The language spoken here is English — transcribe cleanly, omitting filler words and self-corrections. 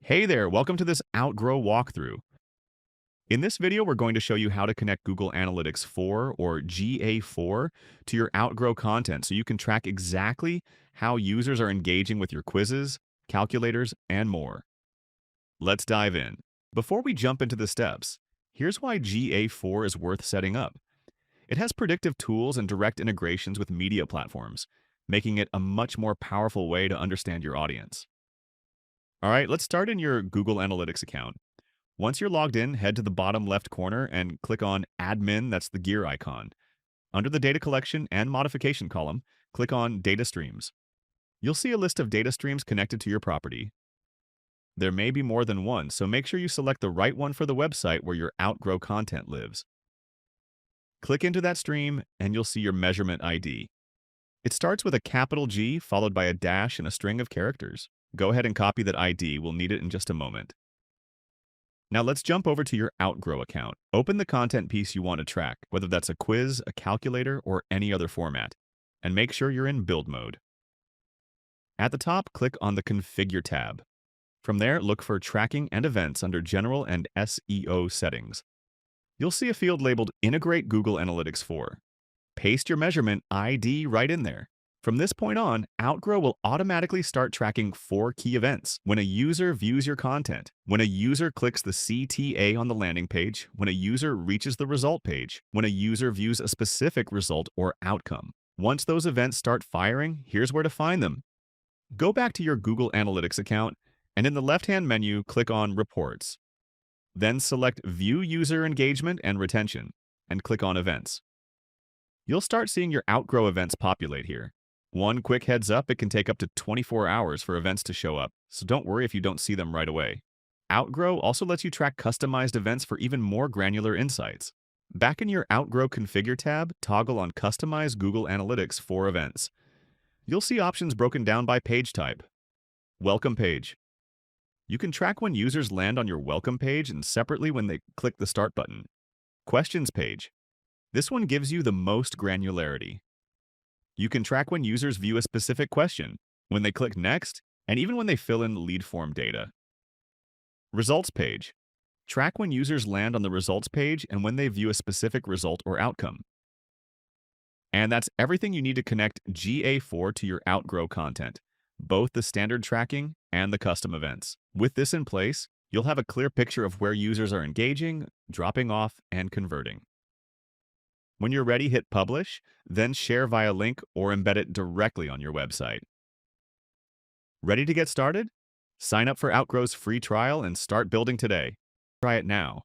Hey there, welcome to this Outgrow walkthrough. In this video, we're going to show you how to connect Google Analytics 4 or GA4 to your Outgrow content so you can track exactly how users are engaging with your quizzes, calculators, and more. Let's dive in. Before we jump into the steps, here's why GA4 is worth setting up. It has predictive tools and direct integrations with media platforms, making it a much more powerful way to understand your audience. All right, let's start in your Google Analytics account. Once you're logged in, head to the bottom left corner and click on Admin, that's the gear icon. Under the Data Collection and Modification column, click on Data Streams. You'll see a list of data streams connected to your property. There may be more than one, so make sure you select the right one for the website where your Outgrow content lives. Click into that stream and you'll see your measurement ID. It starts with a capital G followed by a dash and a string of characters. Go ahead and copy that ID. We'll need it in just a moment. Now let's jump over to your Outgrow account. Open the content piece you want to track, whether that's a quiz, a calculator, or any other format, and make sure you're in build mode. At the top, click on the Configure tab. From there, look for Tracking and Events under General and SEO Settings. You'll see a field labeled Integrate Google Analytics 4. Paste your measurement ID right in there. From this point on, Outgrow will automatically start tracking 4 key events: when a user views your content, when a user clicks the CTA on the landing page, when a user reaches the result page, when a user views a specific result or outcome. Once those events start firing, here's where to find them. Go back to your Google Analytics account, and in the left-hand menu, click on Reports. Then select View User Engagement and Retention, and click on Events. You'll start seeing your Outgrow events populate here. One quick heads up, it can take up to 24 hours for events to show up, so don't worry if you don't see them right away. Outgrow also lets you track customized events for even more granular insights. Back in your Outgrow Configure tab, toggle on Customize Google Analytics for Events. You'll see options broken down by page type. Welcome page. You can track when users land on your welcome page and separately when they click the Start button. Questions page. This one gives you the most granularity. You can track when users view a specific question, when they click Next, and even when they fill in lead form data. Results page. Track when users land on the results page and when they view a specific result or outcome. And that's everything you need to connect GA4 to your Outgrow content, both the standard tracking and the custom events. With this in place, you'll have a clear picture of where users are engaging, dropping off, and converting. When you're ready, hit Publish, then share via link or embed it directly on your website. Ready to get started? Sign up for Outgrow's free trial and start building today. Try it now.